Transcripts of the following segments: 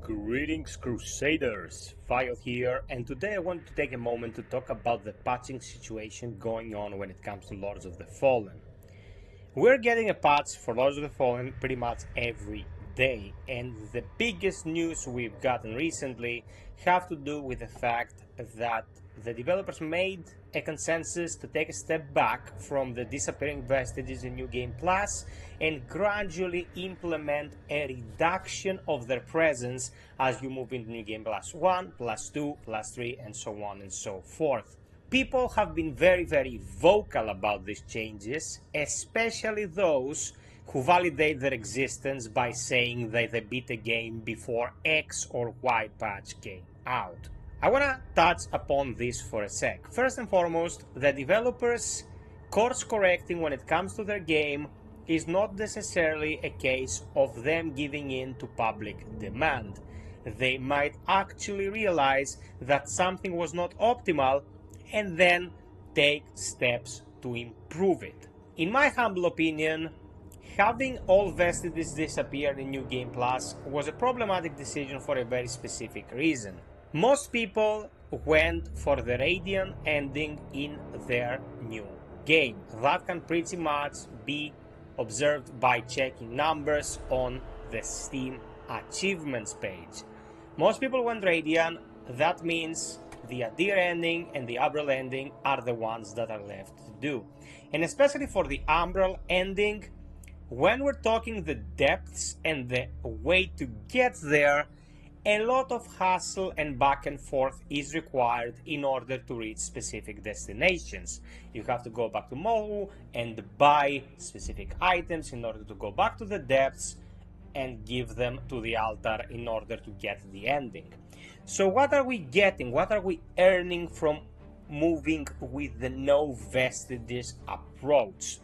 Greetings Crusaders, FiOth here, and today I want to take a moment to talk about the patching situation going on when it comes to Lords of the Fallen. We're getting a patch for Lords of the Fallen pretty much every day, and the biggest news we've gotten recently have to do with the fact that the developers made a consensus to take a step back from the disappearing Vestages in New Game Plus and gradually implement a reduction of their presence as you move into New Game Plus 1, Plus 2, Plus 3, and so on and so forth. People have been very vocal about these changes, especially those who validate their existence by saying that they beat a game before X or Y patch came out. I want to touch upon this for a sec. First and foremost, the developers course correcting when it comes to their game is not necessarily a case of them giving in to public demand. They might actually realize that something was not optimal and then take steps to improve it. In my humble opinion, having all Vestages disappear in New Game Plus was a problematic decision for a very specific reason. Most people went for the Radiant ending in their new game. That can pretty much be observed by checking numbers on the Steam achievements page. Most people went Radiant. That means the Adir ending and the Umbral ending are the ones that are left to do. And especially for the Umbral ending, when we're talking the depths and the way to get there, a lot of hassle and back and forth is required in order to reach specific destinations. You have to go back to Mohu and buy specific items in order to go back to the depths and give them to the altar in order to get the ending. So what are we getting? What are we earning from moving with the no Vestages approach?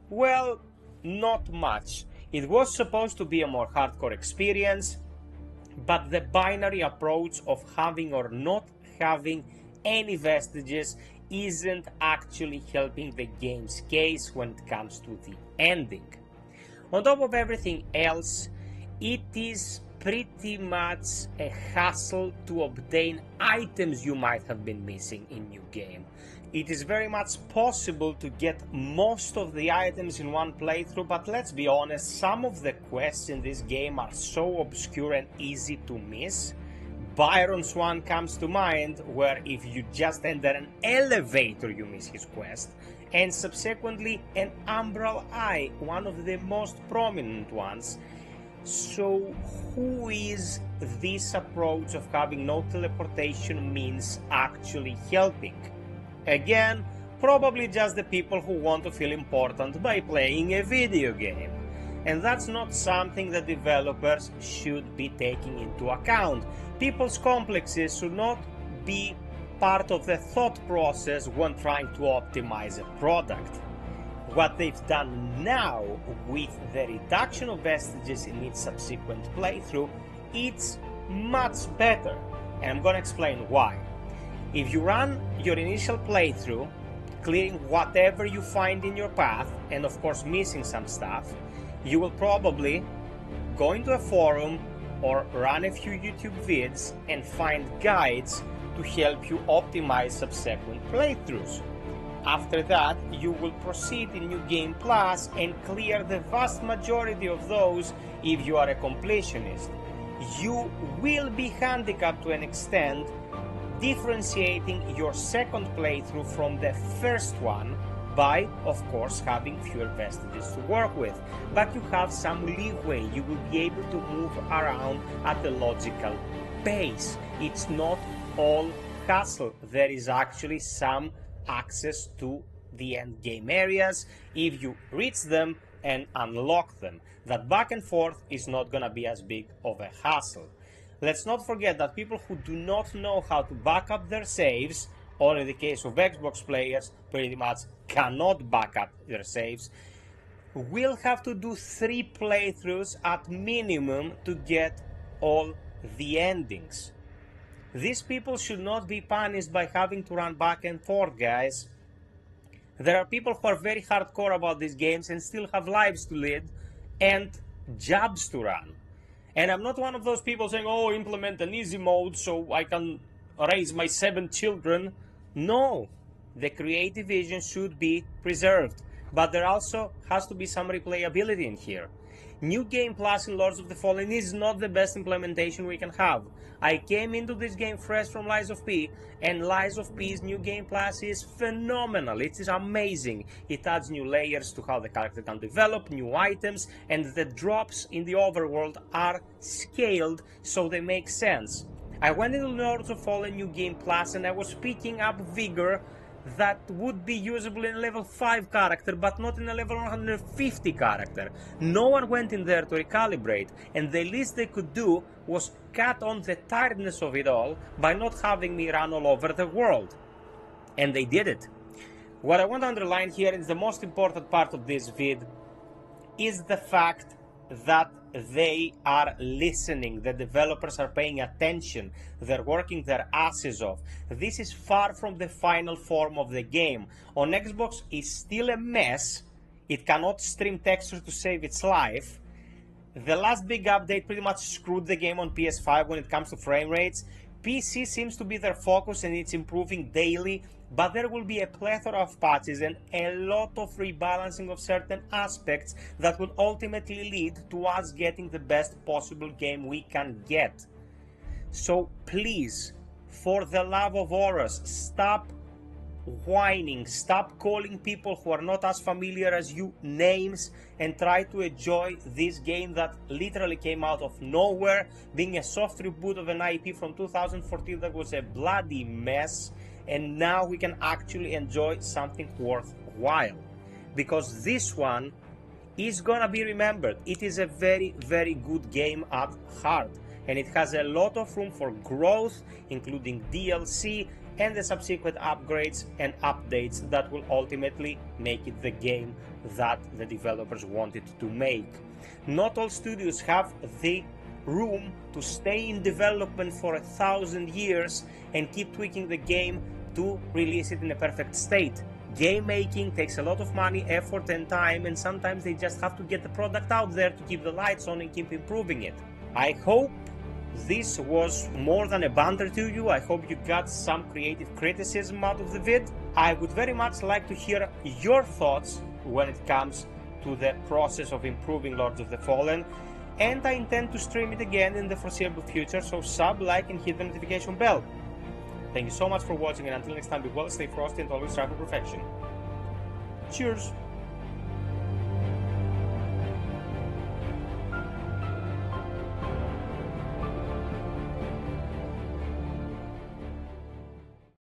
Well, not much. It was supposed to be a more hardcore experience, but the binary approach of having or not having any Vestages isn't actually helping the game's case when it comes to the ending. On top of everything else, it is pretty much a hassle to obtain items you might have been missing in New Game. It is very much possible to get most of the items in one playthrough, but let's be honest, some of the quests in this game are so obscure and easy to miss. Byron's one comes to mind, where if you just enter an elevator you miss his quest, and subsequently an Umbral Eye, one of the most prominent ones. So who is this approach of having no teleportation means actually helping? Again, probably just the people who want to feel important by playing a video game. And that's not something that developers should be taking into account. People's complexes should not be part of the thought process when trying to optimize a product. What they've done now with the reduction of Vestages in its subsequent playthrough, it's much better. And I'm gonna explain why. If you run your initial playthrough, clearing whatever you find in your path, and of course missing some stuff, you will probably go into a forum or run a few YouTube vids and find guides to help you optimize subsequent playthroughs. After that, you will proceed in New Game Plus and clear the vast majority of those if you are a completionist. You will be handicapped to an extent, differentiating your second playthrough from the first one by, of course, having fewer Vestages to work with. But you have some leeway. You will be able to move around at a logical pace. It's not all hassle. There is actually some access to the end game areas if you reach them and unlock them. That back and forth is not gonna be as big of a hassle. Let's not forget that people who do not know how to back up their saves, or in the case of Xbox players, pretty much cannot back up their saves, will have to do 3 playthroughs at minimum to get all the endings. These people should not be punished by having to run back and forth, guys. There are people who are very hardcore about these games and still have lives to lead and jobs to run. And I'm not one of those people saying, oh, implement an easy mode so I can raise my 7 children. No, the creative vision should be preserved. But there also has to be some replayability in here. New Game Plus in Lords of the Fallen is not the best implementation we can have. I came into this game fresh from Lies of P, and Lies of P's New Game Plus is phenomenal. It is amazing. It adds new layers to how the character can develop, new items, and the drops in the overworld are scaled so they make sense. I went into Lords of Fallen New Game Plus and I was picking up Vigor that would be usable in a level 5 character, but not in a level 150 character. No one went in there to recalibrate, and the least they could do was cut on the tiredness of it all by not having me run all over the world. And they did it. What I want to underline here is the most important part of this vid is the fact that they are listening, the developers are paying attention, they're working their asses off. This is far from the final form of the game. On Xbox, it's still a mess. It cannot stream textures to save its life. The last big update pretty much screwed the game on PS5 when it comes to frame rates. PC seems to be their focus and it's improving daily, but there will be a plethora of patches and a lot of rebalancing of certain aspects that will ultimately lead to us getting the best possible game we can get. So please, for the love of Horus, stop whining, stop calling people who are not as familiar as you names, and try to enjoy this game that literally came out of nowhere, being a soft reboot of an IP from 2014 that was a bloody mess, and now we can actually enjoy something worthwhile, because this one is gonna be remembered. It is a very, very good game at heart, and it has a lot of room for growth, including DLC and the subsequent upgrades and updates that will ultimately make it the game that the developers wanted to make. Not all studios have the room to stay in development for 1,000 years and keep tweaking the game to release it in a perfect state. Game making takes a lot of money, effort and time, and sometimes they just have to get the product out there to keep the lights on and keep improving it. I hope this was more than a banter to you. I hope you got some creative criticism out of the vid. I would very much like to hear your thoughts when it comes to the process of improving Lords of the Fallen, and I intend to stream it again in the foreseeable future, so sub, like and hit the notification bell. Thank you so much for watching, and until next time, be well, stay frosty, and always strive for perfection. Cheers!